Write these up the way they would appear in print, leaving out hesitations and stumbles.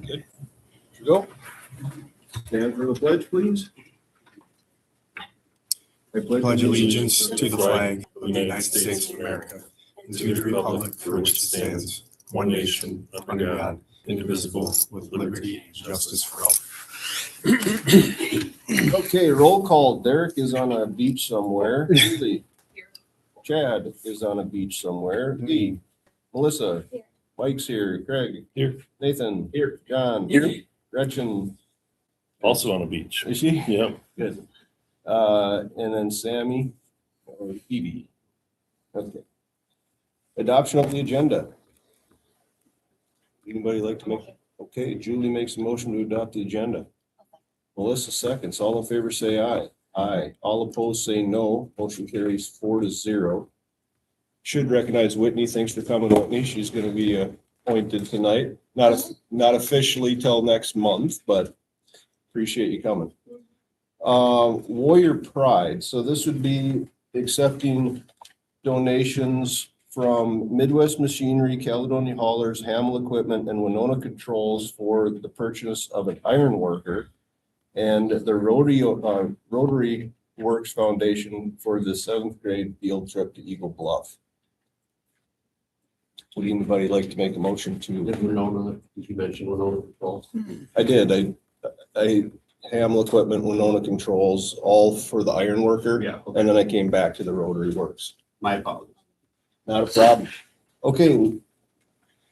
Good. You go. Stand for the pledge, please. I Pledge allegiance to the flag of the United States of America and to the republic for which it stands, one nation, under God, indivisible, with liberty and justice for all. Okay, roll call. Derek is on a beach somewhere. Julie. Chad is on a beach somewhere. Lee. Melissa. Here. Mike's here. Craig. Here. Nathan. Here. John. Here. Gretchen. Also on a beach. Is she? Yep. Good. And then Sammy or Phoebe. Okay. Adoption of the agenda. Anybody like to make? Okay, Julie makes a motion to adopt the agenda. Melissa seconds. All in favor say aye. Aye. All opposed say no. Motion carries 4-0. Should recognize Whitney. Thanks for coming, Whitney. She's going to be appointed tonight. Not officially till next month, but appreciate you coming. Warrior Pride. So this would be accepting donations from Midwest Machinery, Caledonia Haulers, Hamel Equipment, and Winona Controls for the purchase of an iron worker and the Rotary Works Foundation for the 7th grade field trip to Eagle Bluff. Would anybody like to make a motion to? Winona, did you mention Winona Controls? I did. I Hamel Equipment, Winona Controls, all for the iron worker. Yeah. And then I came back to the Rotary Works. My apologies. Not a problem. Okay.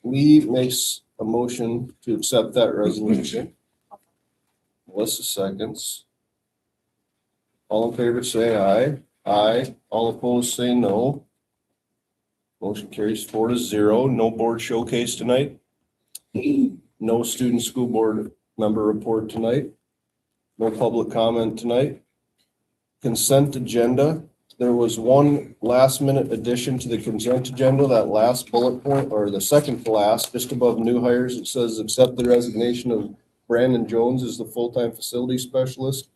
Lee makes a motion to accept that resolution. Melissa seconds. All in favor say aye. Aye. All opposed say no. Motion carries 4-0. No board showcase tonight. No student school board member report tonight. No public comment tonight. Consent agenda. There was one last minute addition to the consent agenda, that last bullet point, or the second to last, just above new hires. It says accept the resignation of Brandon Jones as the full-time facility specialist.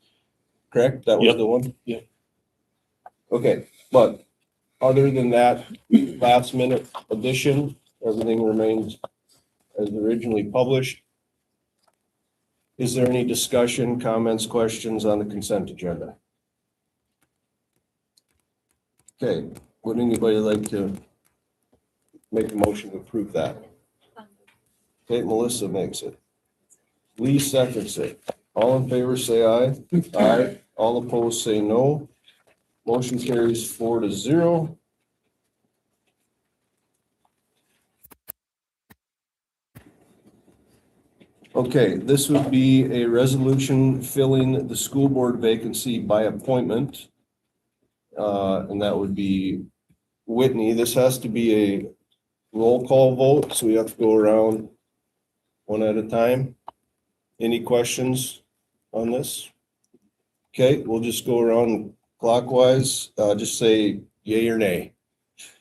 Correct? That was Yep. the one? Yeah. Okay, but other than that last minute addition, everything remains as originally published. Is there any discussion, comments, questions on the consent agenda? Okay, would anybody like to make a motion to approve that? Okay, Melissa makes it. Lee seconds it. All in favor say aye. Aye. All opposed say no. Motion carries 4-0. Okay, this would be a resolution filling the school board vacancy by appointment. And that would be Whitney. This has to be a roll call vote, so we have to go around one at a time. Any questions on this? Okay, we'll just go around clockwise. Just say yay or nay.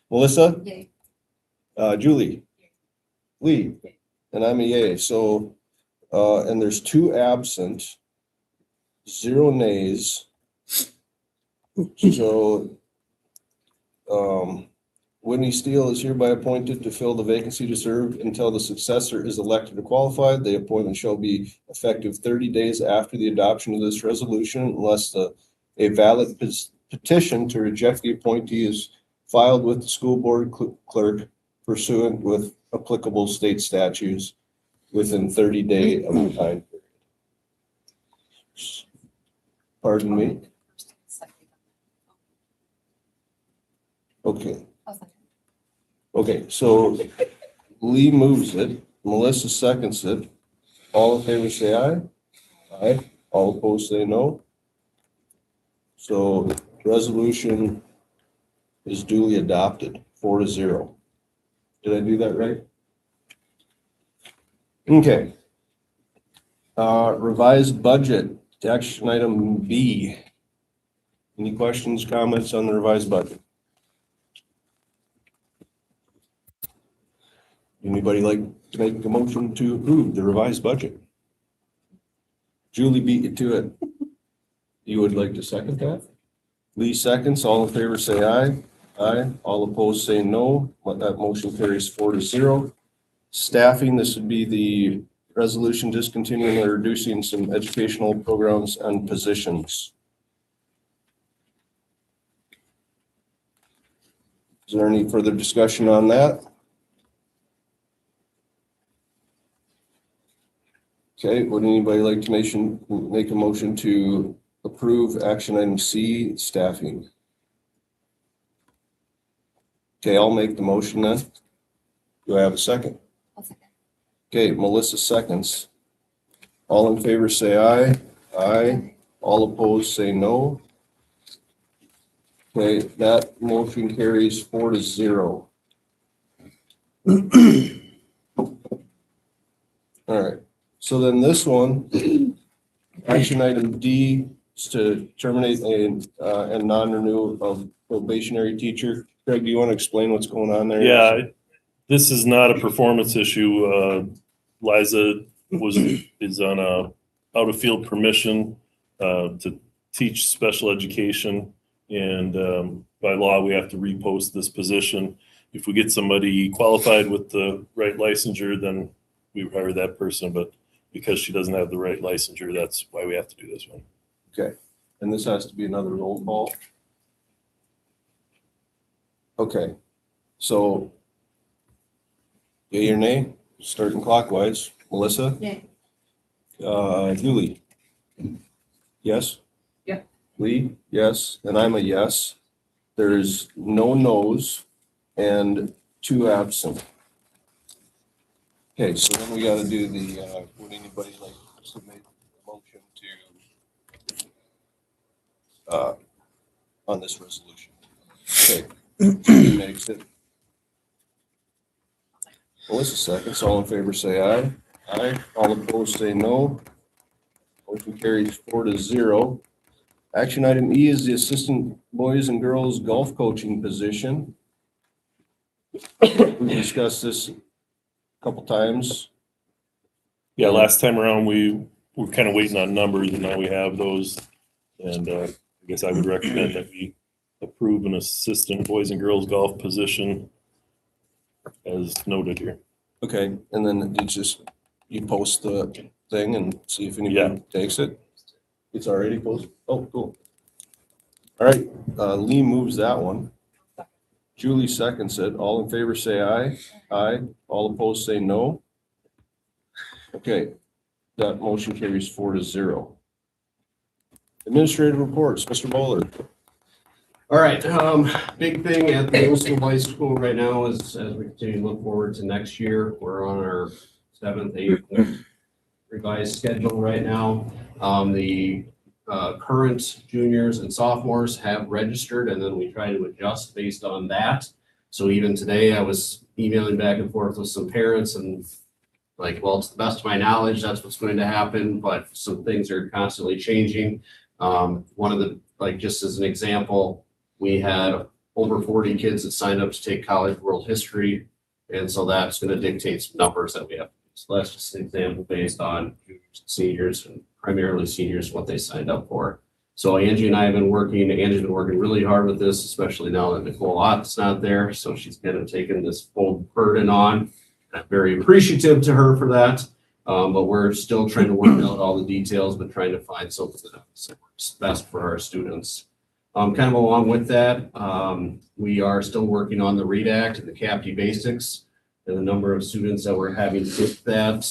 Melissa? Yay. Julie? Lee? And I'm a yay. So, and there's 2 absent, 0 nays. So, Whitney Steele is hereby appointed to fill the vacancy to serve until the successor is elected or qualified. The appointment shall be effective 30 days after the adoption of this resolution unless a valid petition to reject the appointee is filed with the school board clerk pursuant with applicable state statutes within 30 days of the time period. Pardon me? Okay. Okay, so Lee moves it, Melissa seconds it. All in favor say aye. Aye. All opposed say no. So resolution is duly adopted, 4-0. Did I do that right? Okay. Revised budget, action item B. Any questions, comments on the revised budget? Anybody like to make a motion to approve the revised budget? Julie beat you to it. You would like to second that? Lee seconds. All in favor say aye. Aye. All opposed say no. That motion carries 4-0. Staffing, this would be the resolution discontinuing or reducing some educational programs and positions. Is there any further discussion on that? Okay, would anybody like to make a motion to approve action item C, staffing? Okay, I'll make the motion then. Do I have a second? I'll second. Okay, Melissa seconds. All in favor say aye. Aye. All opposed say no. Okay, that motion carries 4-0. All right, so then this one, action item D is to terminate a non-renewal of probationary teacher. Craig, do you want to explain what's going on there? Yeah, this is not a performance issue. Liza is on a out of field permission to teach special education. And by law, we have to repost this position. If we get somebody qualified with the right licensure, then we hire that person. But because she doesn't have the right licensure, that's why we have to do this one. Okay, and this has to be another roll call? Okay, so yea or nay, starting clockwise. Melissa? Yay. Julie? Yes? Yeah. Lee? Yes, and I'm a yes. There's no no's and 2 absent. Okay, so then we gotta do the, would anybody like to submit a motion to on this resolution? Okay. Julie makes it. Melissa seconds. All in favor say aye. Aye. All opposed say no. Motion carries 4-0. Action item E is the assistant boys and girls golf coaching position. We discussed this a couple times. Yeah, last time around, we were kind of waiting on numbers, and now we have those. And I guess I would recommend that we approve an assistant boys and girls golf position as noted here. Okay, and then you just, you post the thing and see if Yeah. anybody takes it? It's already posted? Oh, cool. All right, Lee moves that one. Julie seconds it. All in favor say aye. Aye. All opposed say no. Okay, that motion carries 4-0. Administrative reports, Mr. Bowler. All right, big thing at the middle school, high school right now is as we continue to look forward to next year, we're on our 7th, 8th revised schedule right now. The current juniors and sophomores have registered, and then we try to adjust based on that. So even today, I was emailing back and forth with some parents and like, well, to the best of my knowledge, that's what's going to happen, but some things are constantly changing. One of the, like, just as an example, we had over 40 kids that signed up to take college world history. And so that's going to dictate some numbers that we have. So that's just an example based on seniors and primarily seniors, what they signed up for. So Angie and I have been working, Angie's been working really hard with this, especially now that Nicole Ott's not there. So she's kind of taken this full burden on. I'm very appreciative to her for that. But we're still trying to work out all the details, but trying to find something that works best for our students. Kind of along with that, we are still working on the READ Act and the CAPTE basics and the number of students that we're having with that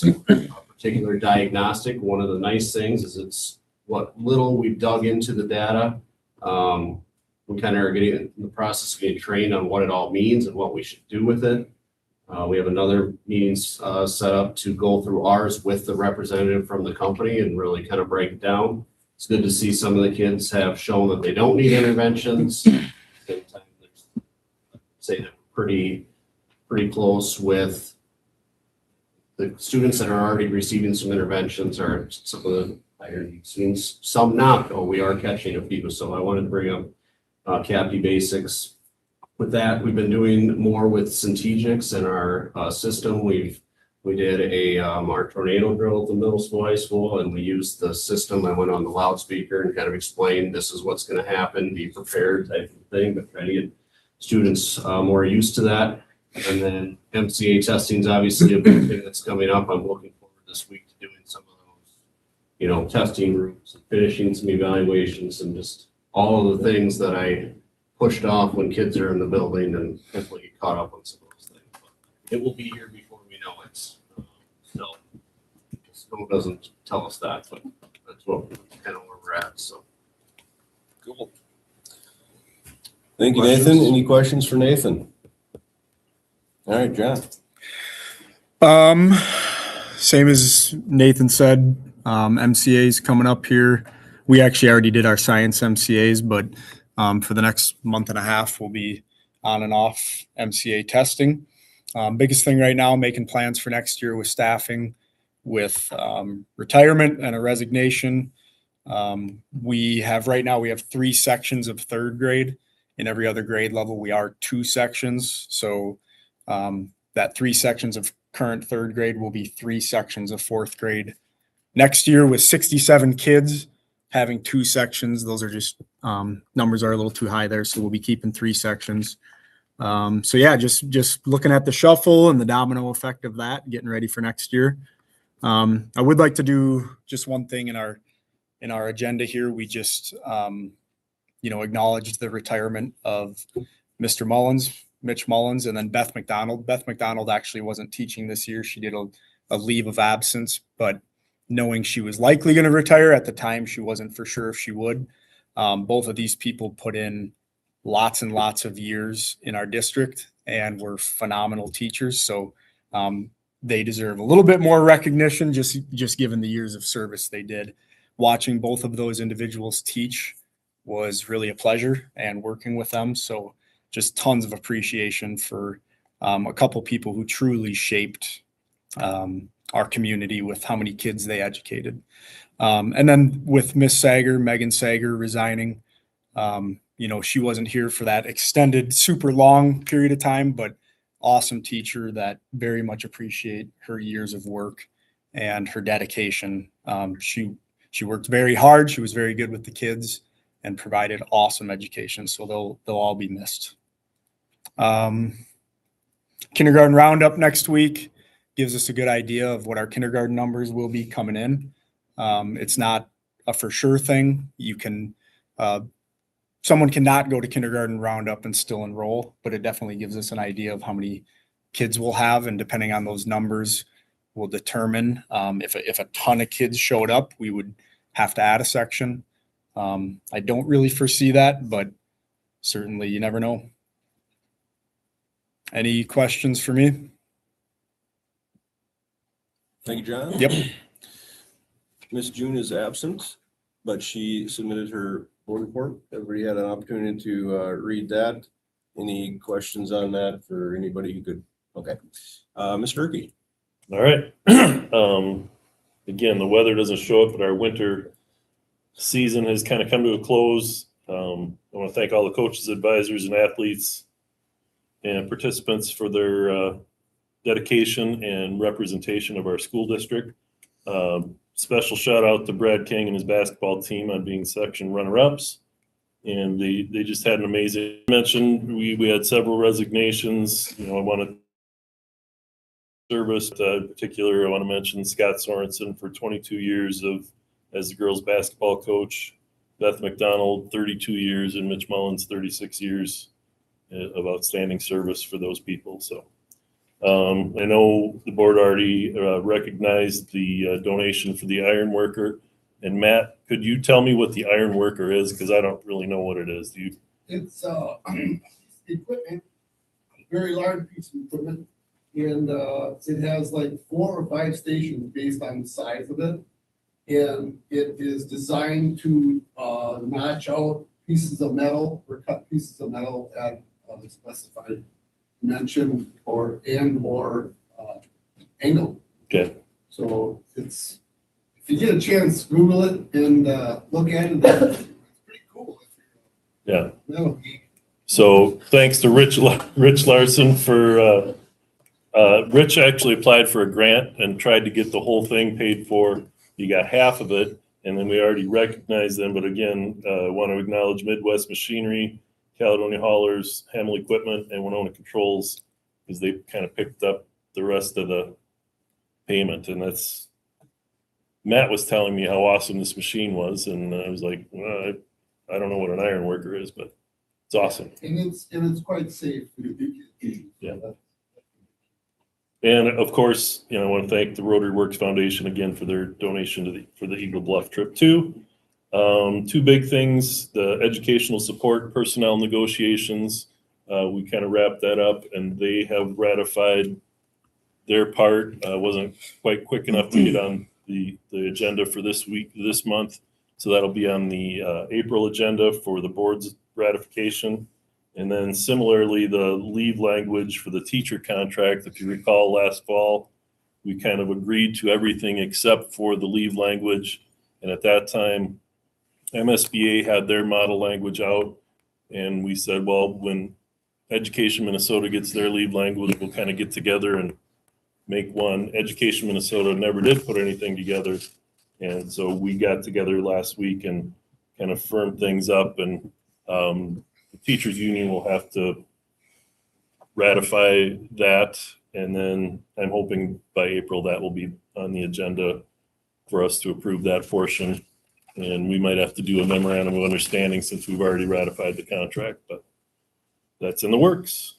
particular diagnostic. One of the nice things is it's what little we've dug into the data. We kind of are getting in the process of getting trained on what it all means and what we should do with it. We have another meeting set up to go through ours with the representative from the company and really kind of break it down. It's good to see some of the kids have shown that they don't need interventions. Say they're pretty close with the students that are already receiving some interventions or some of the higher needs students. Some not, though. We are catching a few. So I wanted to bring up CAPTE basics. With that, we've been doing more with Centegix in our system. We did our tornado drill at the middle school, high school, and we used the system. I went on the loudspeaker and kind of explained this is what's going to happen, be prepared type of thing, but trying to get students more used to that. And then MCA testing is obviously a big thing that's coming up. I'm looking forward this week testing rooms, finishing some evaluations, and just all of the things that I pushed off when kids are in the building, and hopefully get caught up on some of those things. But it will be here before we know it. Still, snow doesn't tell us that, but that's what kind of where we're at. So. Cool. Thank you, Nathan. Questions? Any questions for Nathan? All right, John. Same as Nathan said, MCA's coming up here. We actually already did our science MCAs, but for the next month and a half, we'll be on and off MCA testing. Biggest thing right now, making plans for next year with staffing, with retirement and a resignation. We have 3 sections of third grade. In every other grade level, we are 2 sections. So that 3 sections of current third grade will be 3 sections of fourth grade. Next year with 67 kids, having 2 sections, those are just numbers are a little too high there. So we'll be keeping 3 sections. So yeah, just looking at the shuffle and the domino effect of that, getting ready for next year. I would like to do just one thing in our agenda here. We just acknowledged the retirement of Mr. Mullins, Mitch Mullins, and then Beth McDonald. Beth McDonald actually wasn't teaching this year. She did a leave of absence, but knowing she was likely going to retire at the time, she wasn't for sure if she would. Both of these people put in lots and lots of years in our district and were phenomenal teachers. So they deserve a little bit more recognition just given the years of service they did. Watching both of those individuals teach was really a pleasure, and working with them. So just tons of appreciation for a couple people who truly shaped our community with how many kids they educated. And then with Miss Sager, Megan Sager, resigning, she wasn't here for that extended, super long period of time, but awesome teacher that very much appreciate her years of work and her dedication. She worked very hard. She was very good with the kids and provided awesome education. So they'll all be missed. Kindergarten roundup next week gives us a good idea of what our kindergarten numbers will be coming in. It's not a for sure thing. Someone cannot go to kindergarten roundup and still enroll, but it definitely gives us an idea of how many kids we'll have. And depending on those numbers, will determine if a ton of kids showed up, we would have to add a section. I don't really foresee that, but certainly you never know. Any questions for me? Thank you, John. Yep. Miss June is absent, but she submitted her board report. Everybody had an opportunity to read that. Any questions on that for anybody who could? Okay. Mr. Durkee. All right. Again, the weather doesn't show up, but our winter season has kind of come to a close. I want to thank all the coaches, advisors, and athletes and participants for their dedication and representation of our school district. Special shout out to Brad King and his basketball team on being section runner-ups. And they just had an amazing mention. We had several resignations. I want to service in particular. I want to mention Scott Sorensen for 22 years as the girls basketball coach, Beth McDonald 32 years, and Mitch Mullins 36 years of outstanding service for those people. So I know the board already recognized the donation for the iron worker. And Matt, could you tell me what the iron worker is? Because I don't really know what it is. Do you? It's equipment, a very large piece of equipment, and it has like 4 or 5 stations based on the size of it. And it is designed to notch out pieces of metal or cut pieces of metal at a specified dimension or angle. Okay. So if you get a chance, Google it and look at it. It's pretty cool. Yeah. Metal geek. So thanks to Rich Larson for, Rich actually applied for a grant and tried to get the whole thing paid for. You got half of it, and then we already recognized them. But again, I want to acknowledge Midwest Machinery, Caledonia Haulers, Hamel Equipment, and Winona Controls, because they kind of picked up the rest of the payment. And that's Matt was telling me how awesome this machine was, and I was like, well, I don't know what an iron worker is, but it's awesome. And it's quite safe. Yeah. And of course, I want to thank the Rotary Works Foundation again for their donation for the Eagle Bluff trip too. Two big things: the educational support personnel negotiations. We kind of wrapped that up, and they have ratified their part. Wasn't quite quick enough to get on the agenda for this month. So that'll be on the April agenda for the board's ratification. And then similarly, the leave language for the teacher contract, if you recall last fall, we kind of agreed to everything except for the leave language. And at that time, MSBA had their model language out. And we said, well, when Education Minnesota gets their leave language, we'll kind of get together and make one. Education Minnesota never did put anything together. And so we got together last week and kind of firmed things up, and the teachers union will have to ratify that. And then I'm hoping by April that will be on the agenda for us to approve that portion. And we might have to do a memorandum of understanding since we've already ratified the contract, but that's in the works.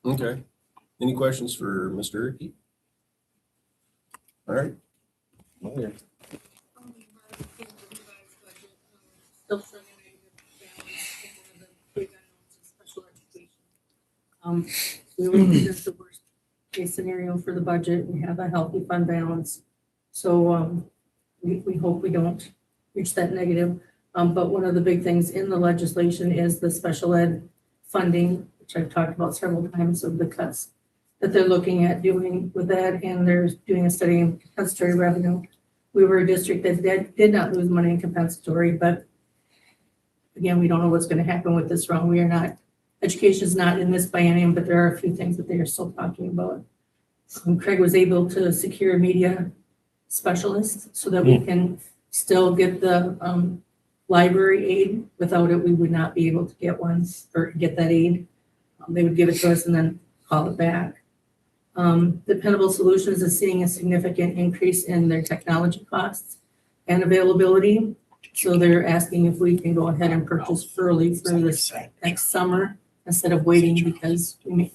Okay. Any questions for Mr. Icky? All right. Okay. Still struggling with balance in one of the big items of special education. We were looking at the worst case scenario for the budget. We have a healthy fund balance. So we hope we don't reach that negative. But one of the big things in the legislation is the special ed funding, which I've talked about several times, of the cuts that they're looking at doing with that, and they're doing a study in compensatory revenue. We were a district that did not lose money in compensatory, but again, we don't know what's going to happen with this round. We are not, education is not in this biennium, but there are a few things that they are still talking about. Craig was able to secure media specialists so that we can still get the library aid. Without it, we would not be able to get one or get that aid. They would give it to us and then call it back. Dependable Solutions is seeing a significant increase in their technology costs and availability. So they're asking if we can go ahead and purchase early for this next summer instead of waiting, because we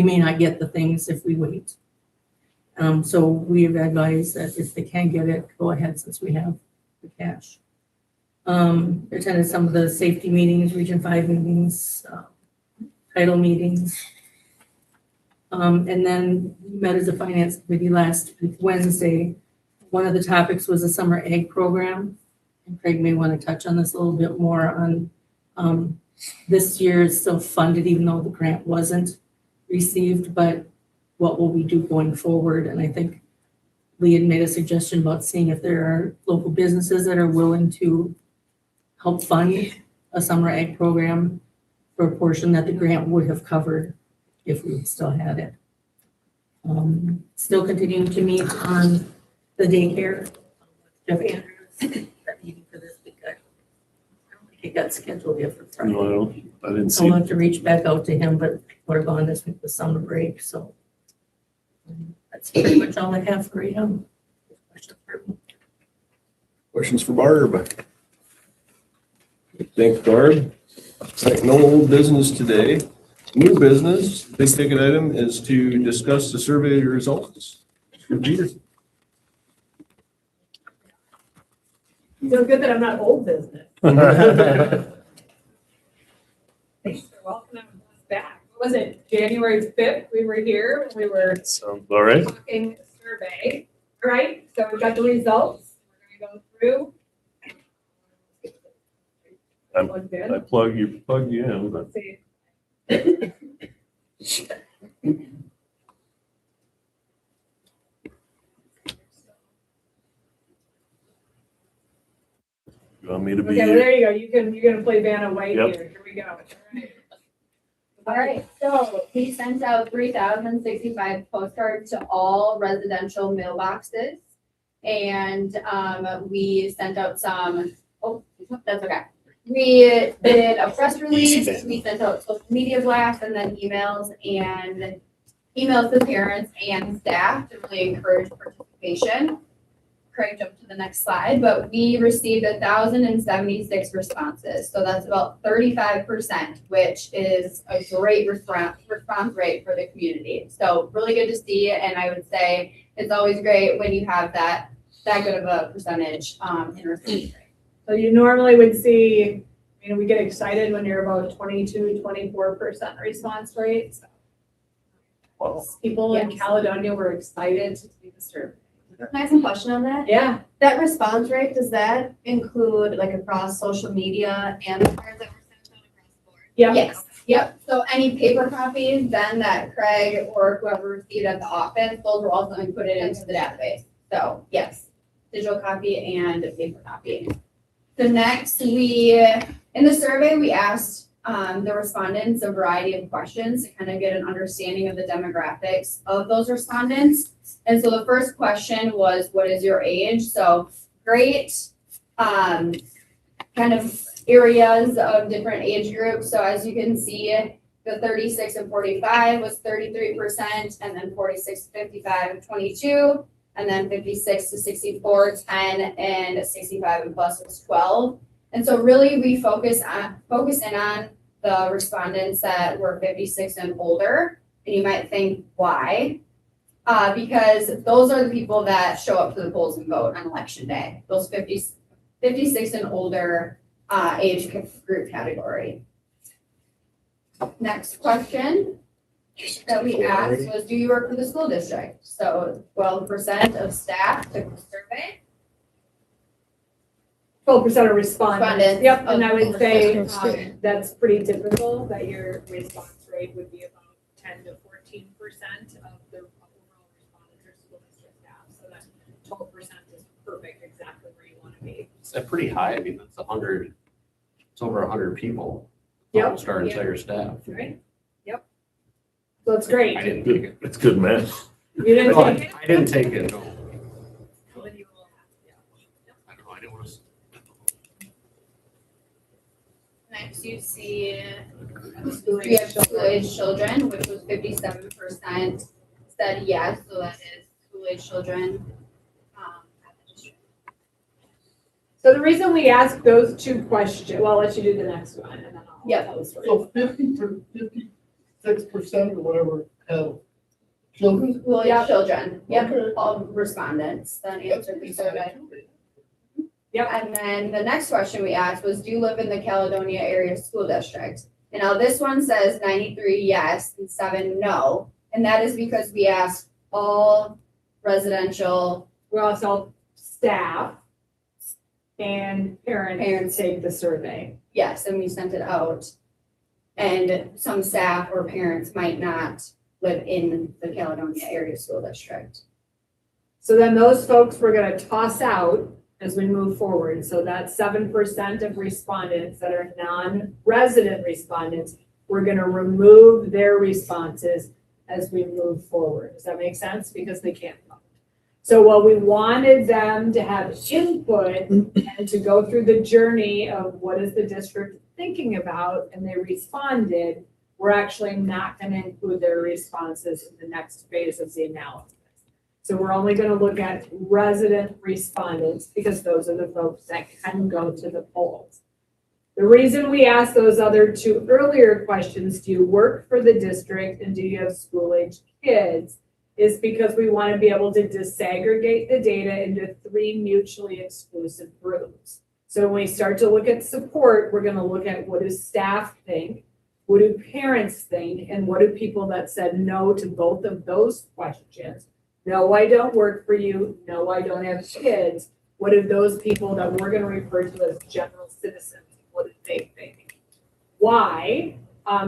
may not get the things if we wait. So we have advised that if they can get it, go ahead since we have the cash. Attended some of the safety meetings, Region 5 meetings, title meetings. And then we met as a finance committee last Wednesday. One of the topics was a summer ag program. And Craig may want to touch on this a little bit more on this year is still funded, even though the grant wasn't received, but what will we do going forward? And I think Lee had made a suggestion about seeing if there are local businesses that are willing to help fund a summer ag program for a portion that the grant would have covered if we still had it. Still continuing to meet on the daycare. Jeff Andrews, that meeting for this week. I don't think it got scheduled yet for Friday. No, I didn't I'll see. have to reach back out to him, but we're gone this week with summer break, so that's pretty much all I have for you. Questions for Barb? Thanks, Barb. Right, no old business today. New business, big ticket item is to discuss the survey results. Peter. Feel good that I'm not old business. Thanks for welcoming us back. What was it, January 5th? We were here and we were Sounds all right. talking survey. All right, so we got the results. We're gonna go through. Everyone good? I plug you in, but Let's see. you want me to be Okay, well, here? there you go. You're gonna play Vanna White Yep. here. Here we go. All right, so we sent out 3,065 postcards to all residential mailboxes. And we sent out some, that's okay. We did a press release, we sent out social media blasts and then emails, and emails to parents and staff to really encourage participation. Craig, jump to the next slide, but we received 1,076 responses. So that's about 35%, which is a great response rate for the community. So really good to see. And I would say it's always great when you have that good of a percentage in response rate. So you normally would see, we get excited when you're about 22, 24% response rate. So people in Yes. Caledonia were excited to take the survey. Can I ask a question on that? Yeah. That response rate, does that include like across social media and the cards that were sent out across the board? Yeah. Yes, yep. So any paper copies then that Craig or whoever received at the office, those were also inputted into the database. So yes, digital copy and paper copy. So next in the survey, we asked the respondents a variety of questions to kind of get an understanding of the demographics of those respondents. And so the first question was, what is your age? So great kind of areas of different age groups. So as you can see, the 36 and 45 was 33%, and then 46 to 55, 22, and then 56 to 64, 10, and 65 and plus was 12. And so really we focus in on the respondents that were 56 and older. And you might think, why? Because those are the people that show up to the polls and vote on election day, those 56 and older age group category. Next question that we asked was, do you work for the school district? So 12% of staff took the survey. 12% of respondents. Respondents. Yep, and I would say Respondents. that's pretty typical, that your response rate would be about 10 to 14% of the overall respondents or school district staff. So that 12% is perfect, exactly where you want to be. It's pretty high. I mean, it's over 100 people. Yep. Almost our entire staff. Right? Yep. So it's great. I didn't take it. It's good math. You didn't No, take it? I didn't take it, no. Well, then you will have to, yeah. I don't know, I didn't want to. Next you see School we have age children. school-age children, which was 57% said yes, so that is school-age children. At the district. So the reason we ask those two questions, well, I'll let you do the next one and then I'll Yeah. tell the story. So 56% or whatever have children? School-age Yep. children, yep, Okay. all respondents that answered the survey. Yep. And then the next question we asked was, do you live in the Caledonia area school district? And now this one says 93 yes and 7 no. And that is because we asked all residential We're also staff and parents take the survey. yes, and we sent it out. And some staff or parents might not live in the Caledonia area school district. So then those folks we're gonna toss out as we move forward. So that's 7% of respondents that are non-resident respondents. We're gonna remove their responses as we move forward. Does that make sense? Because they can't vote. So while we wanted them to have input and to go through the journey of what is the district thinking about, and they responded, we're actually not gonna include their responses in the next phase of the analysis. So we're only gonna look at resident respondents because those are the folks that can go to the polls. The reason we asked those other two earlier questions, do you work for the district and do you have school-age kids, is because we want to be able to disaggregate the data into 3 mutually exclusive groups. So when we start to look at support, we're gonna look at what do staff think, what do parents think, and what do people that said no to both of those questions. No, I don't work for you. No, I don't have kids. What did those people that we're gonna refer to as general citizens, what did they think? Why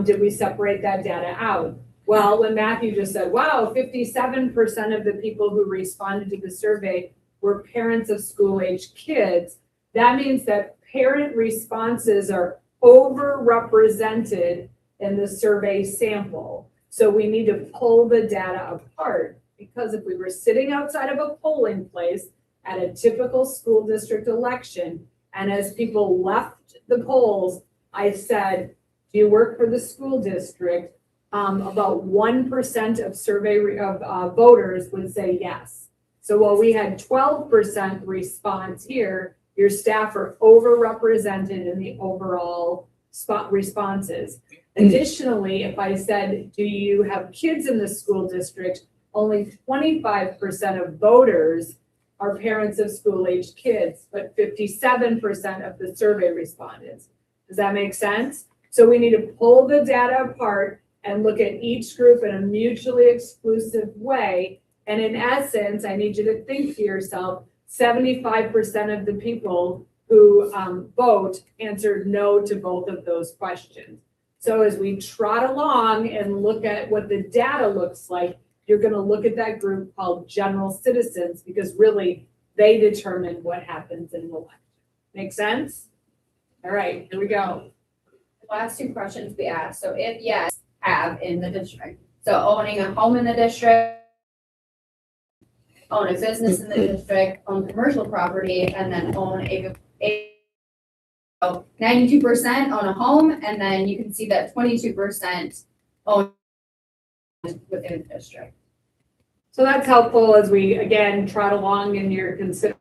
did we separate that data out? Well, when Matthew just said, wow, 57% of the people who responded to the survey were parents of school-age kids, that means that parent responses are overrepresented in the survey sample. So we need to pull the data apart, because if we were sitting outside of a polling place at a typical school district election, and as people left the polls, I said, do you work for the school district? about 1% of voters would say yes. So while we had 12% response here, your staff are overrepresented in the overall responses. Additionally, if I said, do you have kids in the school district? Only 25% of voters are parents of school-aged kids, but 57% of the survey respondents. Does that make sense? So we need to pull the data apart and look at each group in a mutually exclusive way. And in essence, I need you to think to yourself, 75% of the people who vote answered no to both of those questions. So as we trot along and look at what the data looks like, you're going to look at that group called general citizens, because really they determine what happens in the election. Make sense? All right, here we go. The last two questions we asked. So if yes, have in the district. So owning a home in the district, own a business in the district, own commercial property, and then own a 92% own a home, and then you can see that 22% own within the district. So that's helpful as we, again, trot along in your consideration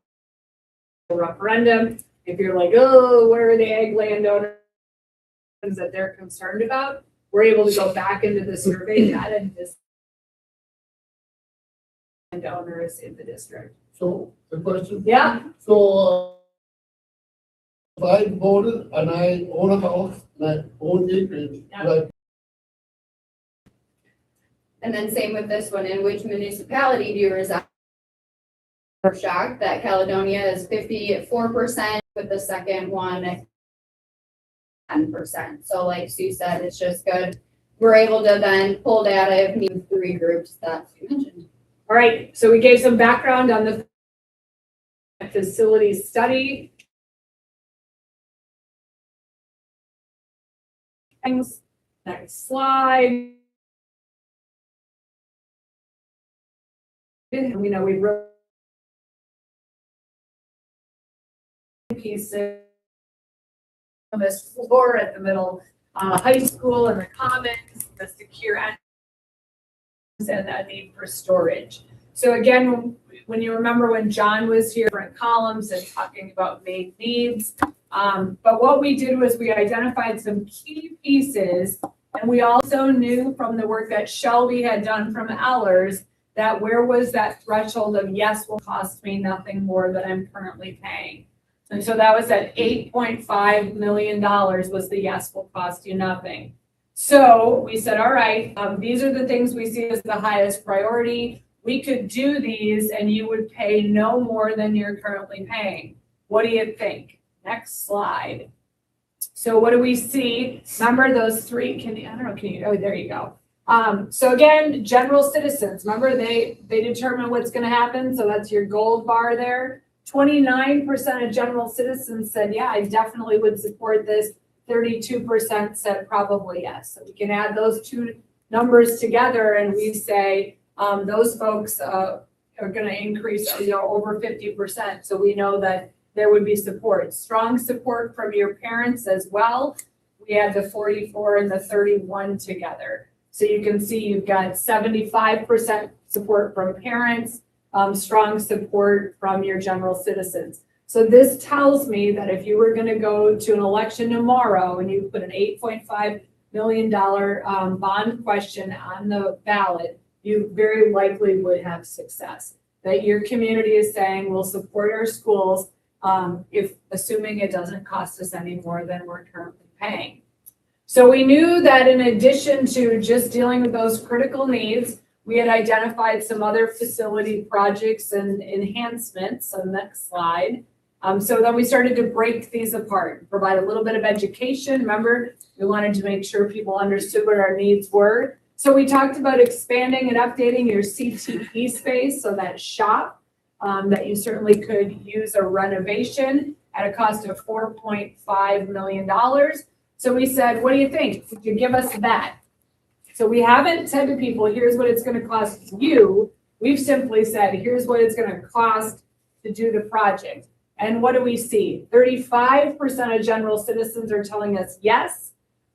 referendum. If you're like, oh, where are the ag landowners that they're concerned about? We're able to go back into the survey data and just landowners in the district. So the question. Yeah. So if I voted and I own a house and I own acreage, Yeah. like, And then same with this one, in which municipality do you reside? We're shocked that Caledonia is 54%, with the second one 10%. So like Sue said, it's just good. We're able to then pull data if needed, three groups that you mentioned. All right, so we gave some background on the facility study. Thanks. Next slide. We know we wrote pieces on this floor at the middle high school and the commons, the secure entrance, and a need for storage. So again, when you remember when John was here, different columns and talking about main needs. But what we did was we identified some key pieces, and we also knew from the work that Shelby had done from Ellers that where was that threshold of yes will cost me nothing more than I'm currently paying. And so that was at $8.5 million was the yes will cost you nothing. So we said, all right, these are the things we see as the highest priority. We could do these and you would pay no more than you're currently paying. What do you think? Next slide. So what do we see? Remember those three, oh, there you go. So again, general citizens, remember they determine what's going to happen. So that's your gold bar there. 29% of general citizens said, yeah, I definitely would support this. 32% said probably yes. So we can add those two numbers together and we say those folks are going to increase, over 50%. So we know that there would be support, strong support from your parents as well. We add the 44 and the 31 together. So you can see you've got 75% support from parents, strong support from your general citizens. So this tells me that if you were going to go to an election tomorrow and you put an $8.5 million bond question on the ballot, you very likely would have success. That your community is saying we'll support our schools if assuming it doesn't cost us any more than we're currently paying. So we knew that in addition to just dealing with those critical needs, we had identified some other facility projects and enhancements. So next slide. So then we started to break these apart, provide a little bit of education. Remember, we wanted to make sure people understood what our needs were. So we talked about expanding and updating your CTE space, so that shop that you certainly could use a renovation at a cost of $4.5 million. So we said, what do you think? Could you give us that? So we haven't said to people, here's what it's going to cost you. We've simply said, here's what it's going to cost to do the project. And what do we see? 35% of general citizens are telling us yes.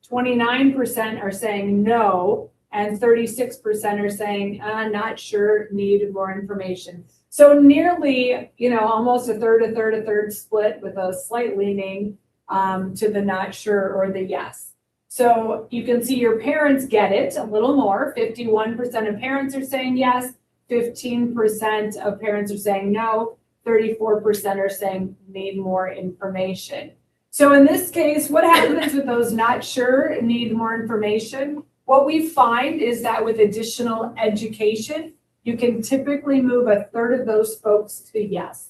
29% are saying no. and 36% are saying, not sure, need more information. So nearly, almost a third split with a slight leaning to the not sure or the yes. So you can see your parents get it a little more. 51% of parents are saying yes, 15% of parents are saying no, 34% are saying need more information. So in this case, what happens with those not sure, need more information? What we find is that with additional education, you can typically move a third of those folks to yes.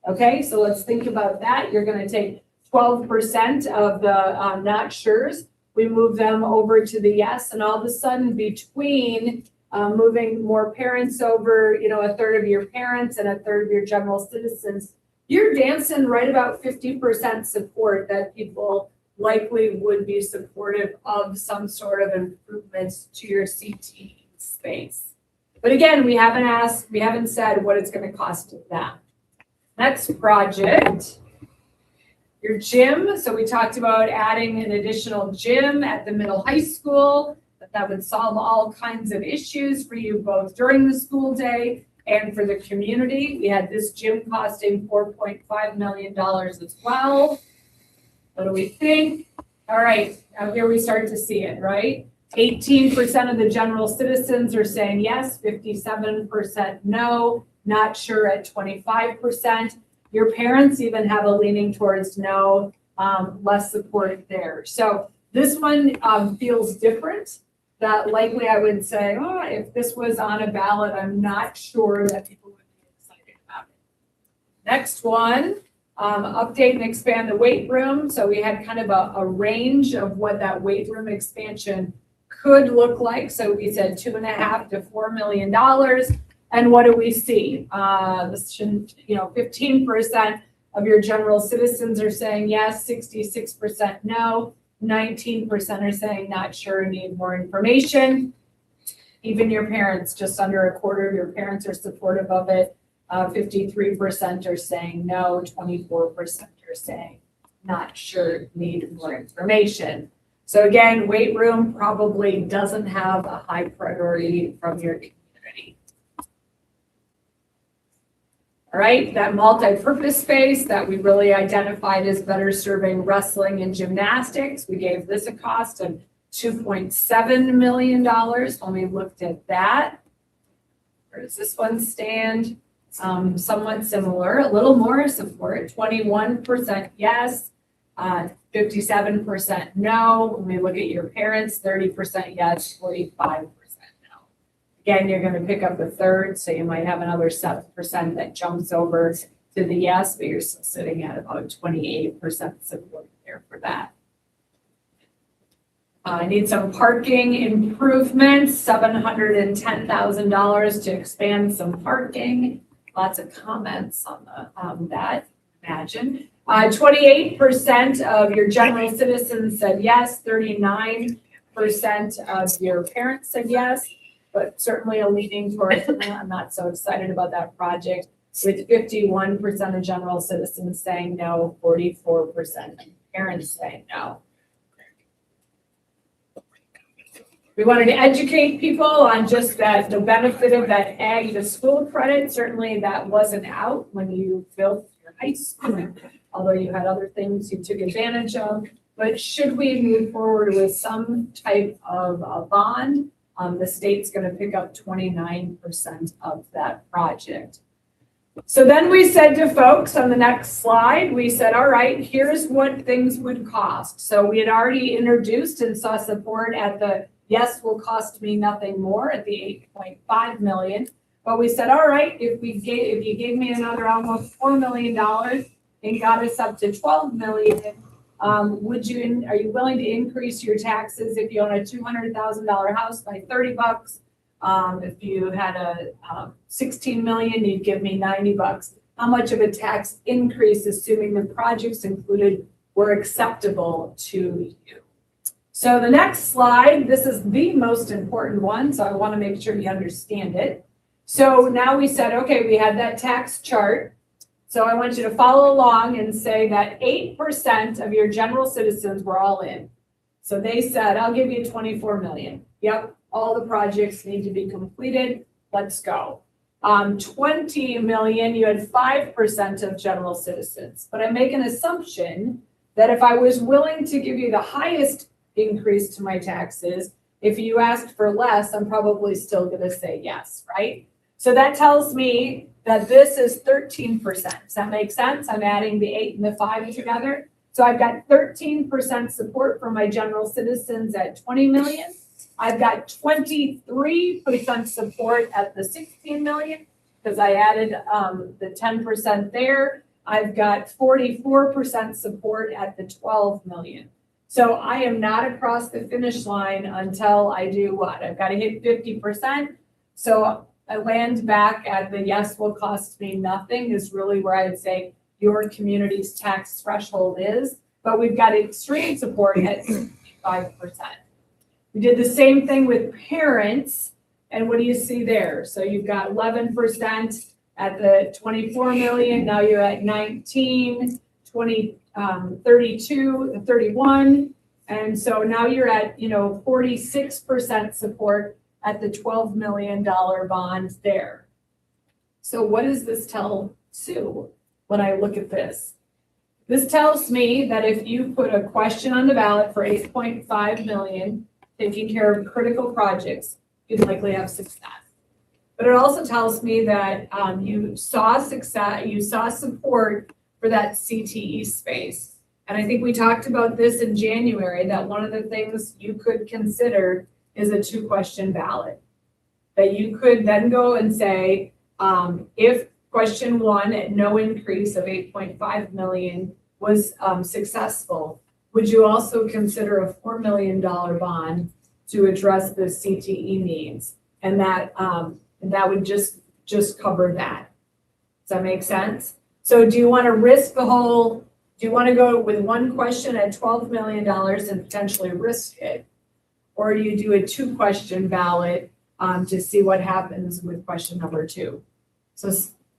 Okay, so let's think about that. You're going to take 12% of the not sures. We move them over to the yes, and all of a sudden between moving more parents over, a third of your parents and a third of your general citizens, you're dancing right about 50% support that people likely would be supportive of some sort of improvements to your CT space. But again, we haven't said what it's going to cost them. Next project, your gym. So we talked about adding an additional gym at the middle high school, that would solve all kinds of issues for you both during the school day and for the community. We had this gym costing $4.5 million as well. What do we think? All right, now here we start to see it, right? 18% of the general citizens are saying yes, 57% no, not sure at 25%. Your parents even have a leaning towards no, less support there. So this one feels different. That likely I would say, if this was on a ballot, I'm not sure that people would be excited about it. Next one, update and expand the weight room. So we had kind of a range of what that weight room expansion could look like. So we said $2.5 to $4 million. And what do we see? 15% of your general citizens are saying yes, 66% no, 19% are saying not sure, need more information. Even your parents, just under a quarter of your parents are supportive of it. 53% are saying no, 24% are saying not sure, need more information. So again, weight room probably doesn't have a high priority from your community. All right, that multi-purpose space that we really identified as better serving wrestling and gymnastics. We gave this a cost of $2.7 million when we looked at that. Where does this one stand? Somewhat similar, a little more support, 21% yes, 57% no. When we look at your parents, 30% yes, 45% no. Again, you're going to pick up a third, so you might have another 7% that jumps over to the yes, but you're still sitting at about 28% support there for that. I need some parking improvements, $710,000 to expand some parking. Lots of comments on that, imagine. 28% of your general citizens said yes, 39% of your parents said yes, but certainly a leaning towards, I'm not so excited about that project, with 51% of general citizens saying no, 44% of parents saying no. We wanted to educate people on just that, the benefit of that ag to school credit. Certainly that wasn't out when you built your high school, although you had other things you took advantage of. But should we move forward with some type of a bond, the state's going to pick up 29% of that project. So then we said to folks on the next slide, we said, all right, here's what things would cost. So we had already introduced and saw support at the yes will cost me nothing more at the 8.5 million. But we said, all right, if you gave me another almost $4 million and got us up to 12 million, are you willing to increase your taxes if you own a $200,000 house by $30? If you had a 16 million, you'd give me $90. How much of a tax increase, assuming the projects included were acceptable to you? So the next slide, this is the most important one, so I want to make sure you understand it. So now we said, okay, we had that tax chart. So I want you to follow along and say that 8% of your general citizens were all in. So they said, I'll give you 24 million. Yep, All the projects need to be completed. Let's go. 20 million, you had 5% of general citizens, but I make an assumption that if I was willing to give you the highest increase to my taxes, if you asked for less, I'm probably still gonna say yes, right? So that tells me that this is 13%. Does that make sense? I'm adding the 8 and the 5 together. So I've got 13% support for my general citizens at 20 million. I've got 23% support at the 16 million because I added the 10% there. I've got 44% support at the 12 million. So I am not across the finish line until I do what? I've got to hit 50%. So I land back at the yes will cost me nothing is really where I would say your community's tax threshold is. But we've got extreme support at 65%. We did the same thing with parents. And what do you see there? So you've got 11% at the 24 million. Now you're at 19, 20, 32, 31. And so now you're at, 46% support at the $12 million bond there. So what does this tell Sue when I look at this? This tells me that if you put a question on the ballot for 8.5 million, taking care of critical projects, you'd likely have success. But it also tells me that you saw success, you saw support for that CTE space. And I think we talked about this in January, that one of the things you could consider is a 2-question ballot. That you could then go and say, if question 1 at no increase of 8.5 million was successful, would you also consider a $4 million bond to address the CTE needs? And that would just cover that. Does that make sense? So do you want to risk do you want to go with one question at $12 million and potentially risk it? Or do you do a 2-question ballot to see what happens with question number 2? So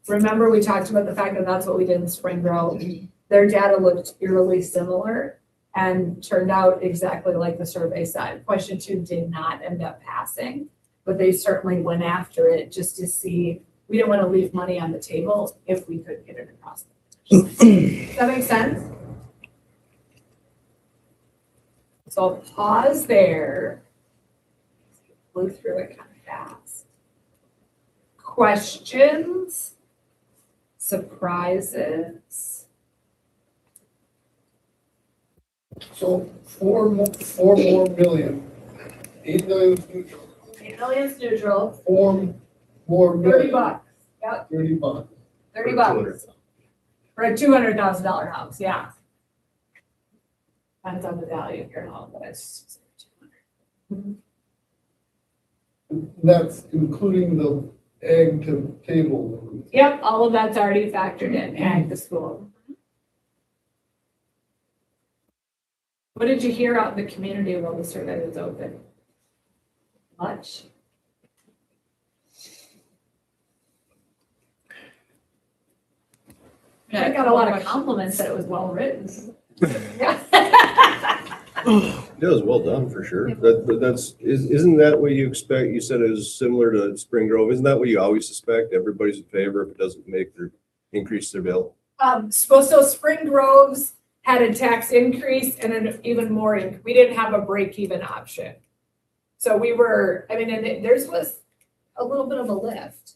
remember, we talked about the fact that that's what we did in Spring Grove. Their data looked eerily similar and turned out exactly like the survey said. Question 2 did not end up passing, but they certainly went after it just to see, we didn't want to leave money on the table if we could get it across the finish line. Does that make sense? So I'll pause there. Blew through it kind of fast. Questions? Surprises? So 4 more million. 8 million is neutral. 8 million is neutral. 4 more $30 million. bucks. Yep, $30. $30 for a $200,000 house. Yeah. Depends on the value of your home, but it's 200. That's including the egg to table. Yep, all of that's already factored in, ag to school. What did you hear out in the community while the survey was open? Much? I got a lot of compliments that it was well written. It was well done for sure. Isn't that what you expect? You said it was similar to Spring Grove. Isn't that what you always suspect? Everybody's in favor if it doesn't increase their bill. So Spring Groves had a tax increase and an even more, we didn't have a break-even option. So we were, and theirs was a little bit of a lift.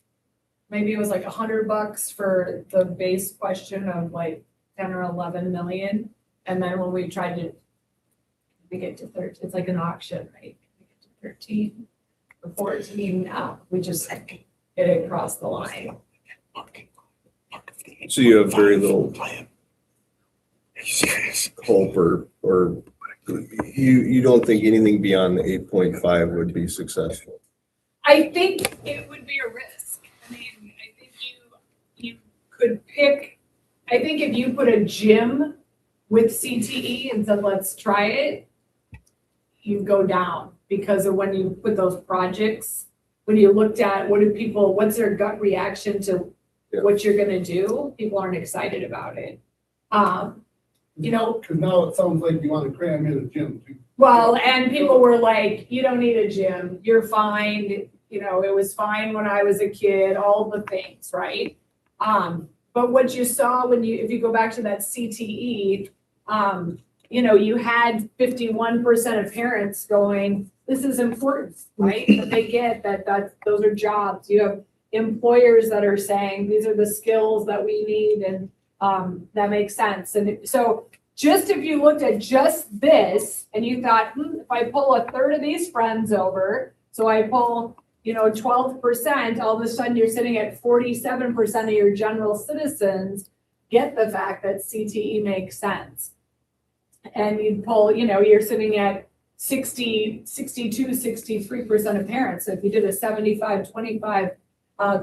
Maybe it was like $100 for the base question of like 10 or 11 million. And then when we tried to, we get to 13, it's like an auction, right? We get to 13 or 14, we just get it across the line. So you have very little hope or you don't think anything beyond the 8.5 would be successful? I think it would be a risk. I think you could pick, I think if you put a gym with CTE and said, let's try it, you go down because of when you put those projects, when you looked at what's their gut reaction to what you're gonna do, people aren't excited about it. you know, Cause now it sounds like you wanna cram in a gym too. well, and people were like, you don't need a gym, you're fine, you know, it was fine when I was a kid, all the things, right? But what you saw if you go back to that CTE, you know, you had 51% of parents going, this is important, right? That they get that those are jobs. You have employers that are saying, these are the skills that we need, and that makes sense. And so just if you looked at just this and you thought, if I pull a third of these friends over, so I pull, you know, 12%, all of a sudden you're sitting at 47% of your general citizens get the fact that CTE makes sense. And you pull, you know, you're sitting at 62, 63% of parents. So if you did a 75-25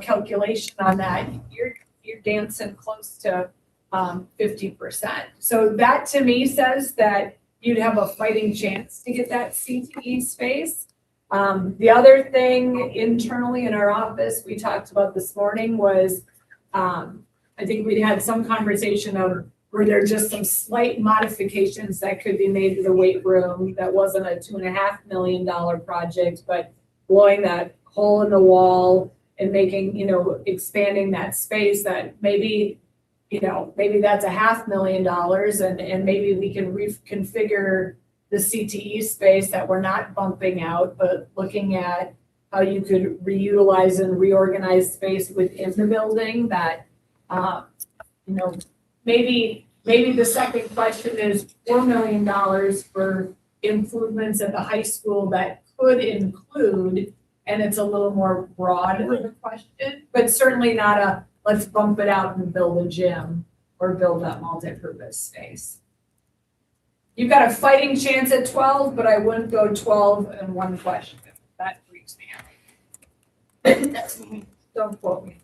calculation on that, you're dancing close to 50%. So that to me says that you'd have a fighting chance to get that CTE space. The other thing internally in our office we talked about this morning was, I think we'd had some conversation of were there just some slight modifications that could be made to the weight room that wasn't a $2.5 million project, but blowing that hole in the wall and making, you know, expanding that space that maybe, you know, maybe that's $500,000 and maybe we can reconfigure the CTE space that we're not bumping out, but looking at how you could reutilize and reorganize space within the building that, you know, maybe the second question is $4 million for improvements at the high school that could include, and it's a little more broad of a question, but certainly not a, let's bump it out and build a gym or build that multi-purpose space. You've got a fighting chance at 12, but I wouldn't go 12 and one question. That freaks me out. Don't quote me.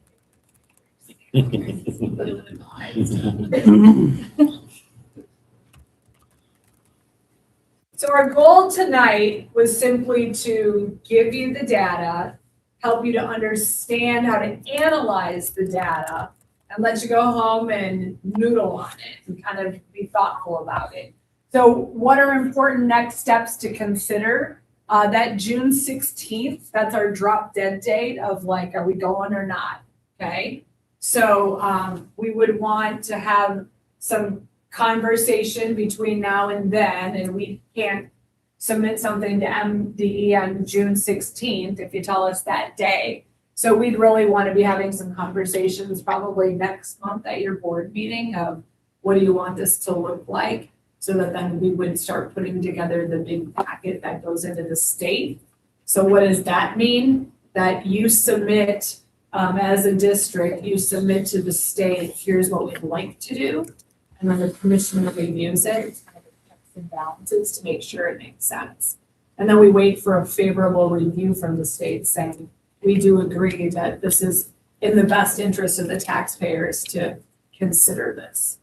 So our goal tonight was simply to give you the data, help you to understand how to analyze the data, and let you go home and noodle on it and kind of be thoughtful about it. So what are important next steps to consider? That June 16th, that's our drop dead date of like, are we going or not? Okay. So we would want to have some conversation between now and then, and we can't submit something to MDE on June 16th if you tell us that day. So we'd really want to be having some conversations probably next month at your board meeting of what do you want this to look like, so that then we would start putting together the big packet that goes into the state. So what does that mean? That you submit as a district, you submit to the state, here's what we'd like to do. And then the commissioner reviews it, it's kind of checks and balances to make sure it makes sense. And then we wait for a favorable review from the state saying, we do agree that this is in the best interest of the taxpayers to consider this.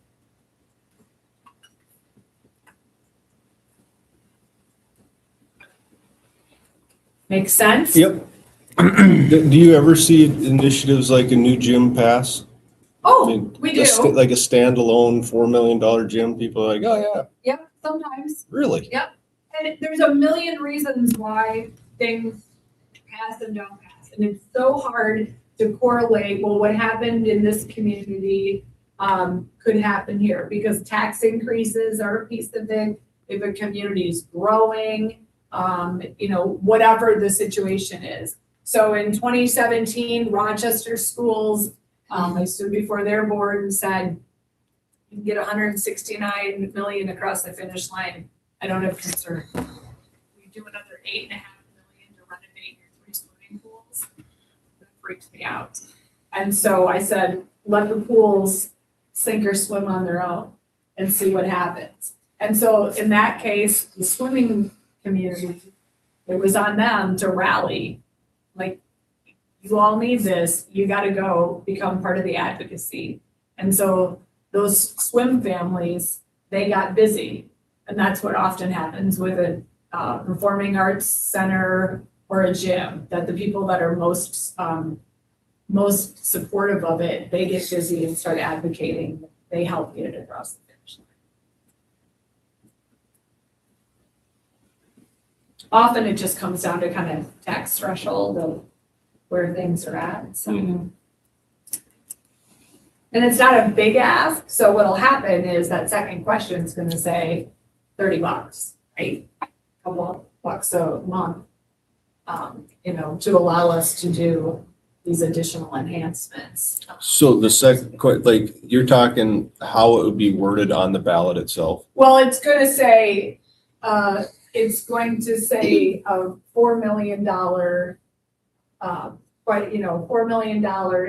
Make sense? Yep. Do you ever see initiatives like a new gym pass? I Oh, mean, we do. Like a standalone $4 million gym, people are like, oh yeah, Yeah, sometimes. really? And there's a million reasons why things pass and don't pass. And it's so hard to correlate, well, what happened in this community could happen here, because tax increases are a piece of it. If a community is growing, you know, whatever the situation is. So in 2017, Rochester schools, I stood before their board and said, you can get 169 million across the finish line. I don't have concern. We do another 8.5 million to renovate your 3 swimming pools. That freaks me out. And so I said, let the pools sink or swim on their own and see what happens. And so in that case, the swimming community, it was on them to rally. Like, you all need this, you gotta go become part of the advocacy. And so those swim families, they got busy. And that's what often happens with a performing arts center or a gym, that the people that are most supportive of it, they get busy and start advocating. They help get it across the finish line. often it just comes down to kind of tax threshold of where things are at, so. Mhm. And it's not a big ask, so what'll happen is that second question is gonna say $30, right? A couple of bucks a month, to allow us to do these additional enhancements. So the second, like, you're talking how it would be worded on the ballot itself? Well, it's gonna say, a $4 million, $4 million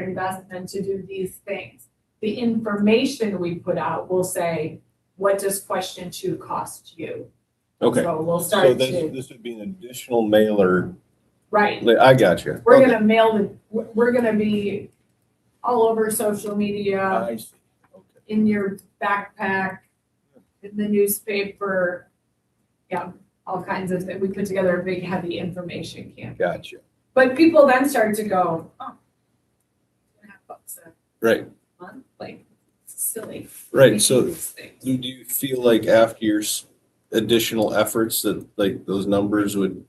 investment to do these things. The information we put out will say, what does question 2 cost you? Okay, So we'll so start this, to, this would be an additional mailer. right, I got you. we're gonna we're gonna be all over social media, I see. Okay. in your backpack, in the newspaper. Yeah, all kinds of things. We put together a big, heavy information campaign. Gotcha. But people then start to go, oh, $2.5 a Right, month, like, silly. right. So These things. do you feel like after your additional efforts that like those numbers would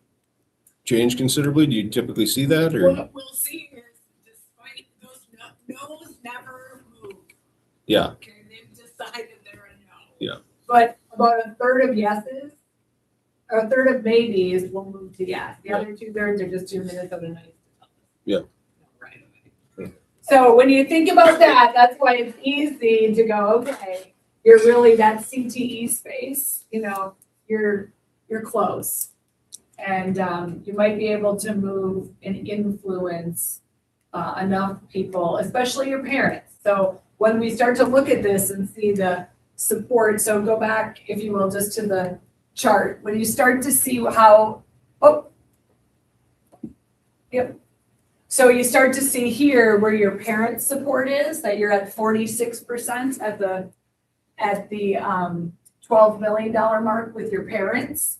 change considerably? Do you typically see that or? What we'll see is despite those no's never move. Yeah, Okay, they've decided they're a no. Yeah. But about a third of yeses, or a third of maybes will move to yes. The other 2/3 are just 2 minutes of a nice. Yeah. Right away. So when you think about that, that's why it's easy to go, okay, you're really that CTE space, you're close. And you might be able to move and influence enough people, especially your parents. So when we start to look at this and see the support, so go back, if you will, just to the chart. When you start to see so you start to see here where your parents' support is, that you're at 46% at the $12 million mark with your parents.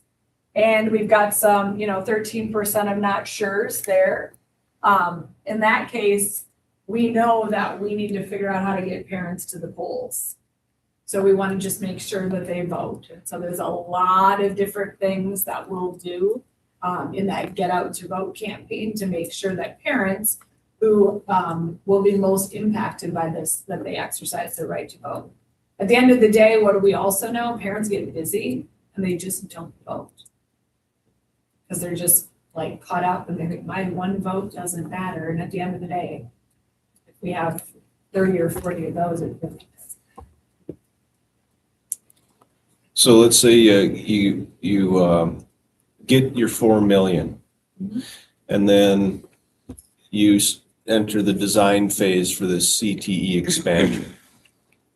And we've got some, 13% of not sures there. In that case, we know that we need to figure out how to get parents to the polls. So we want to just make sure that they vote. And so there's a lot of different things that we'll do in that Get Out to Vote campaign to make sure that parents who will be most impacted by this, that they exercise their right to vote. At the end of the day, what do we also know? Parents get busy and they just don't vote. Because they're just like caught up and they think my one vote doesn't matter. And at the end of the day, if we have 30 or 40 of those, it really does. so let's say you get your 4 million. And then you enter the design phase for this CTE expansion.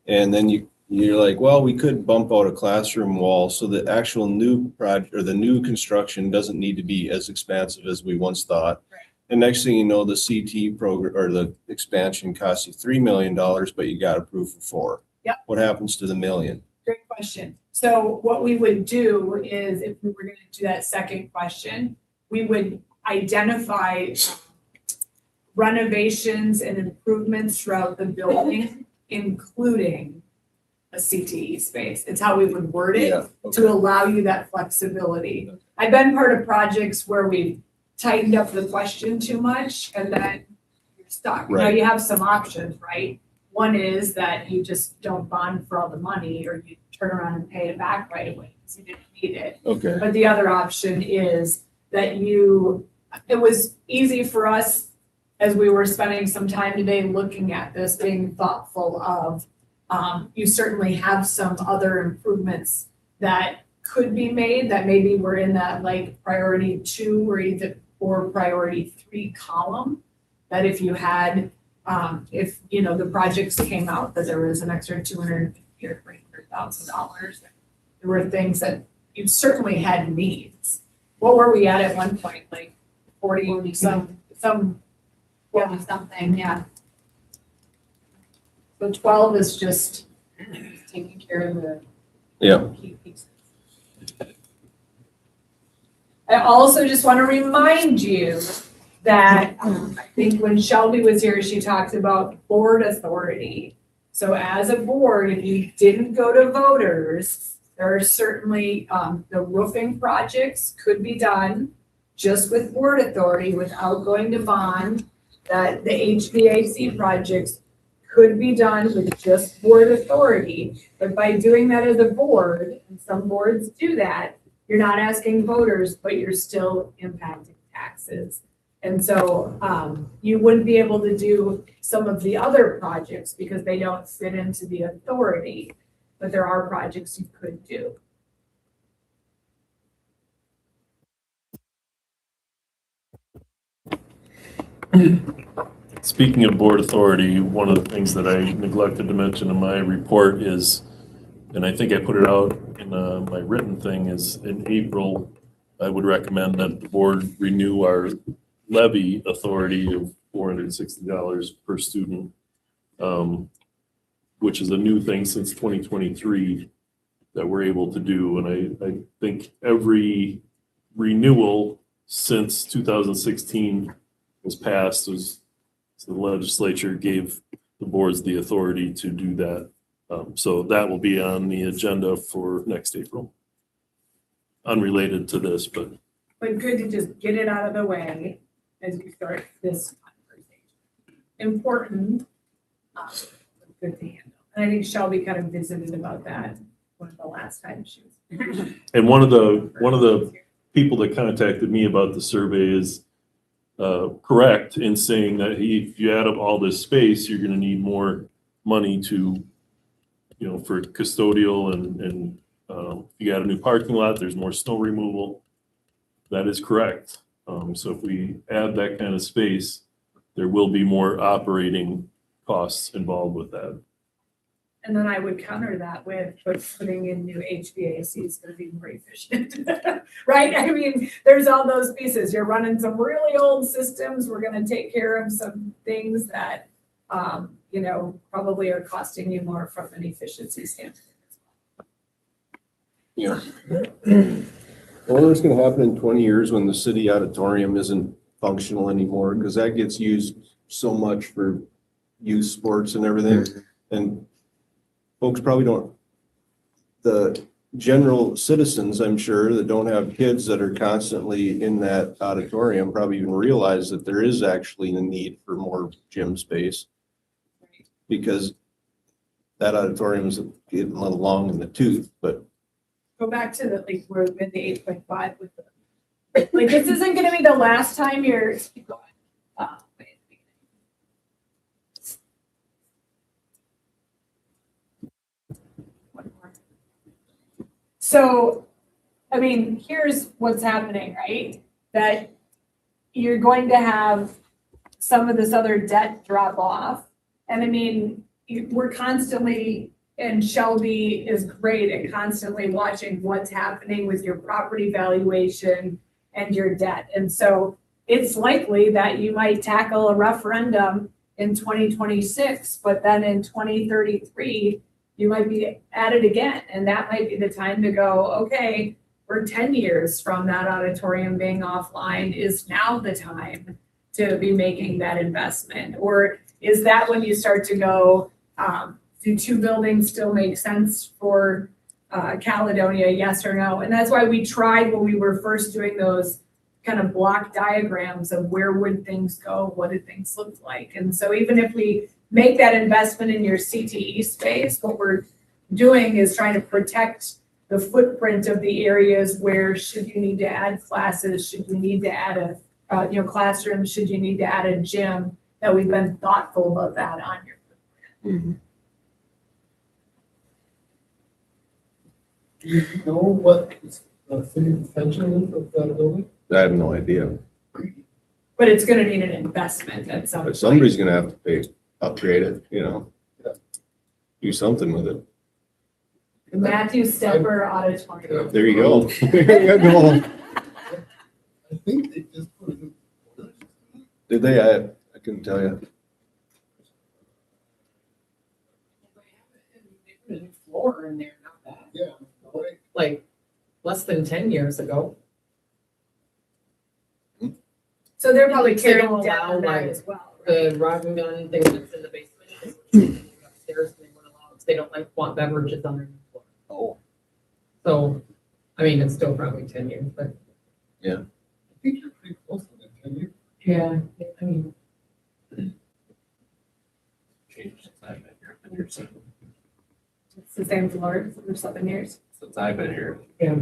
And then you're like, well, we could bump out a classroom wall so the actual new project or the new construction doesn't need to be as expansive as we once thought. Right. And next thing you know, the CTE program or the expansion costs you $3 million, but you got approved for 4. Yep. What happens to the $1 million? Great question. So what we would do is if we were going to do that second question, we would identify renovations and improvements throughout the building, including a CTE space. It's how we would word it to allow you that flexibility. I've been part of projects where we've tightened up the question too much and then you're stuck. Now Right. you have some options, right? One is that you just don't bond for all the money or you turn around and pay it back right away because you didn't need it. Okay. But the other option is that it was easy for us as we were spending some time today looking at this, being thoughtful of, you certainly have some other improvements that could be made that maybe were in that like priority 2 or priority 3 column. That if you had, if the projects came out that there was an extra $250,000 or $300,000, there were things that you certainly had needs. What were we at one point? Like 40 some. Yeah, something, yeah. So 12 is just taking care of the Yeah. key pieces. I also just want to remind you that I think when Shelby was here, she talked about board authority. So as a board, if you didn't go to voters, There are certainly, the roofing projects could be done just with board authority without going to bond. That the HVAC projects could be done with just board authority. But by doing that as a board, and some boards do that, you're not asking voters, but you're still impacting taxes. And so, you wouldn't be able to do some of the other projects because they don't fit into the authority, but there are projects you could do. Speaking of board authority, one of the things that I neglected to mention in my report is, and I think I put it out in my written thing, is in April, I would recommend that the board renew our levy authority of $460 per student, which is a new thing since 2023 that we're able to do. And I think every renewal since 2016 was passed, so the legislature gave the boards the authority to do that. So that will be on the agenda for next April. Unrelated to this, but But good to just get it out of the way as we start this conversation. Important, good to handle. And I think Shelby kind of visited about that one of the last times she was. and one of the people that contacted me about the survey is correct in saying that if you add up all this space, you're gonna need more money to, for custodial and if you got a new parking lot, there's more snow removal. That is correct. So if we add that kind of space, there will be more operating costs involved with that. And then I would counter that with putting in new HVAC is gonna be more efficient, right? I mean, there's all those pieces. You're running some really old systems. We're gonna take care of some things that, probably are costing you more from an efficiency standpoint. Yeah. I wonder what's gonna happen in 20 years when the city auditorium isn't functional anymore, because that gets used so much for youth sports and everything. And folks probably don't, the general citizens, I'm sure, that don't have kids that are constantly in that auditorium probably even realize that there is actually a need for more gym space. Because that auditorium is getting a little long in the tooth, but Go back to the, like, we're in the 8.5 with the, like, this isn't gonna be the last time you're, keep going. Wait. One more. So, I mean, here's what's happening, right? That you're going to have some of this other debt drop off. And I mean, we're constantly, and Shelby is great at constantly watching what's happening with your property valuation and your debt. And so it's likely that you might tackle a referendum in 2026, but then in 2033, you might be at it again. And that might be the time to go, okay, we're 10 years from that auditorium being offline. Is now the time to be making that investment? Or is that when you start to go, do two buildings still make sense for Caledonia, yes or no? And that's why we tried when we were first doing those kind of block diagrams of where would things go, what did things look like? And so even if we make that investment in your CTE space, what we're doing is trying to protect the footprint of the areas where should you need to add classes, should you need to add a classroom, should you need to add a gym, that we've been thoughtful about that on your footprint. Do you know what the city intention is of that building? I have no idea. But it's gonna need an investment at some But point. somebody's gonna have to pay, upgrade it, do something with it. The Matthew Stepper Auditorium. There you go. There you go. I think they just put it in. Did they? I couldn't tell you. They put a new floor in there, not that, Yeah, right. like, less than 10 years ago. So they're probably They don't carrying debt allow, on that like, as well, right? The rag and gun thing that's in the basement. Upstairs, and they won't allow, they don't want beverages on their new floor. Oh. So, I mean, it's still probably 10 years, but. I think you're pretty close to that, can you? Yeah, I mean, Changed since I've been here. I've been here It's the same floor for 7 years. since I've been here. yeah.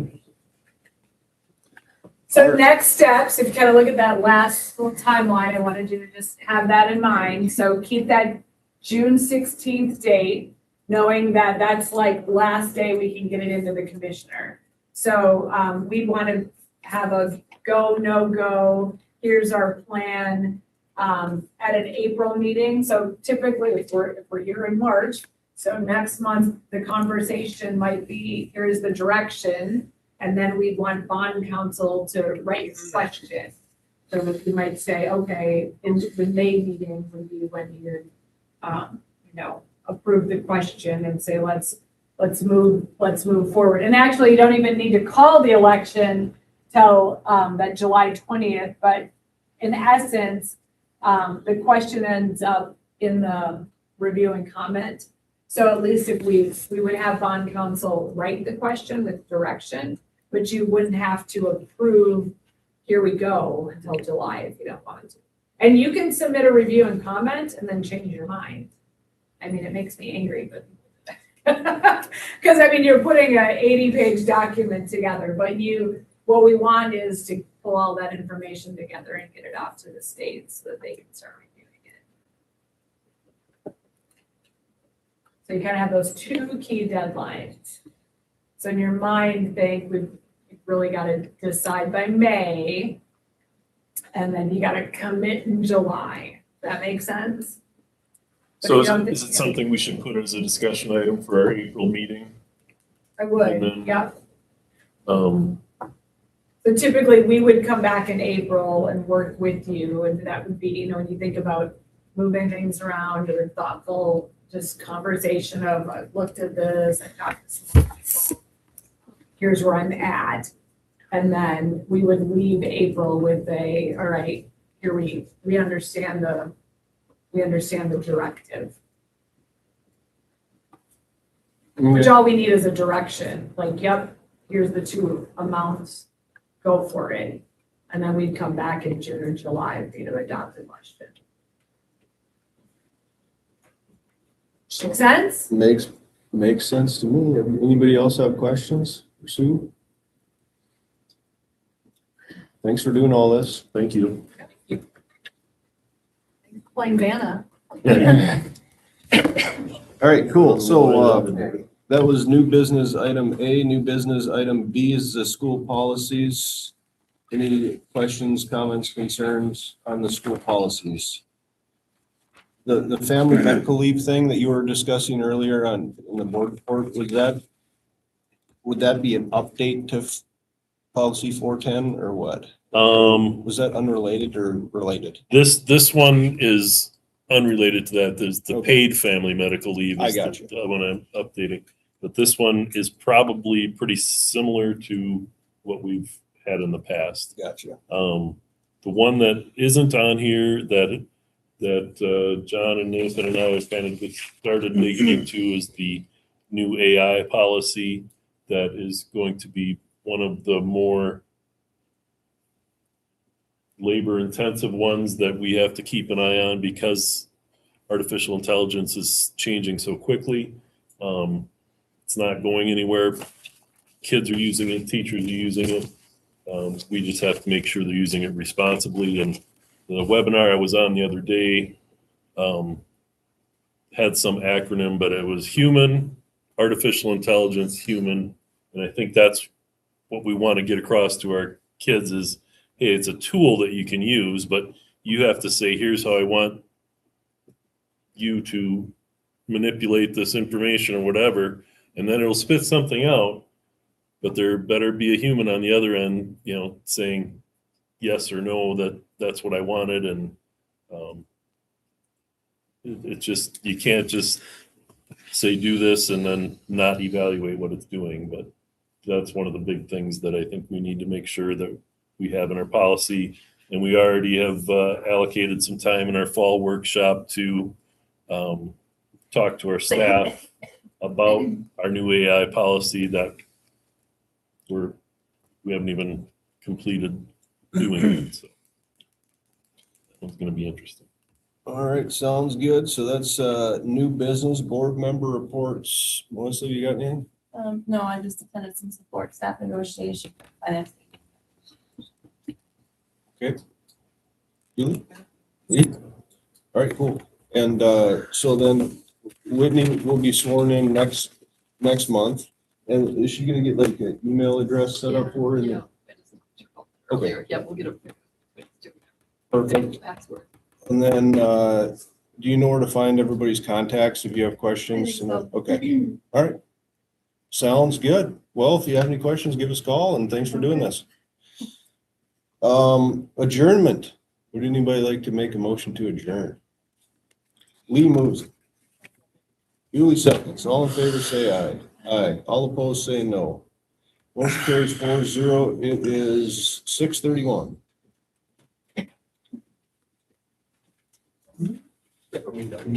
So next steps, if you kind of look at that last little timeline, I wanted you to just have that in mind. So keep that June 16th date, knowing that that's like last day we can get it into the commissioner. So we want to have a go, no go, here's our plan at an April meeting. So typically if we're here in March, so next month, the conversation might be, here's the direction. And then we want bond counsel to write a question. So we might say, okay, in the May meeting would be when you, approve the question and say, let's move forward. And actually, you don't even need to call the election till that July 20th, but in essence, the question ends up in the review and comment. So at least if we would have bond counsel write the question with direction, but you wouldn't have to approve, here we go, until July if you don't want to. And you can submit a review and comment and then change your mind. I mean, it makes me angry, but because I mean, you're putting an 80-page document together, but what we want is to pull all that information together and get it off to the states so that they can start reviewing it. So you kind of have those two key deadlines. So in your mind, think we've really got to decide by May, and then you got to commit in July. That makes sense? But So you is don't- is it something we should put as a discussion item for our April meeting? I would, and then- yeah. Um, So typically, we would come back in April and work with you, and that would be, when you think about moving things around or thoughtful, just conversation of, I've looked at this, I've talked to some people, here's where I'm at. And then we would leave April with all right, here we understand the directive. Which all we need is a direction, like, yep, here's the two amounts, go for it. And then we'd come back in June or July with you to adopt the question. Make sense? Makes sense to me. Anybody else have questions for Sue? Thanks for doing all this. Thank you. Plain Vanna. All right, cool. So, that was new business item A. New business item B is the school policies. Any questions, comments, concerns on the school policies? The family medical leave thing that you were discussing earlier in the board report, would that be an update to policy 410 or what? Was that unrelated or related? This one is unrelated to that. There's the Okay. paid family medical leave. I is got the one I'm updating. But this one is probably pretty similar to what we've had in the past. Gotcha. The one that isn't on here that John and Nathan and I have kind of started digging into is the new AI policy that is going to be one of the more labor intensive ones that we have to keep an eye on because artificial intelligence is changing so quickly. It's not going anywhere. Kids are using it, teachers are using it. We just have to make sure they're using it responsibly. And the webinar I was on the other day had some acronym, but it was human, artificial intelligence, human. And I think that's what we want to get across to our kids is, hey, it's a tool that you can use, but you have to say, here's how I want you to manipulate this information or whatever, and then it'll spit something out, but there better be a human on the other end, saying yes or no, that's what I wanted. And it's just, you can't just say do this and then not evaluate what it's doing. But that's one of the big things that I think we need to make sure that we have in our policy. And we already have allocated some time in our fall workshop to talk to our staff about our new AI policy that we haven't even completed doing it, so. That one's gonna be interesting. All right, sounds good. So that's new business board member reports. Melissa, you got anything? No, I just attended some support staff negotiation. Finance. Julie? Lee? All right, cool. And so then Whitney will be sworn in next month. And is she gonna get like an email address set up for her? Yeah. Okay. Yeah, we'll get a. Perfect. Password. And then, do you know where to find everybody's contacts if you have questions? Okay, all right. Sounds good. Well, if you have any questions, give us a call and thanks for doing this. Adjournment. Would anybody like to make a motion to adjourn? Lee moves. Julie seconds. All in favor, say aye. Aye. All opposed, say no. Motion carries 4-0. It is 6:31.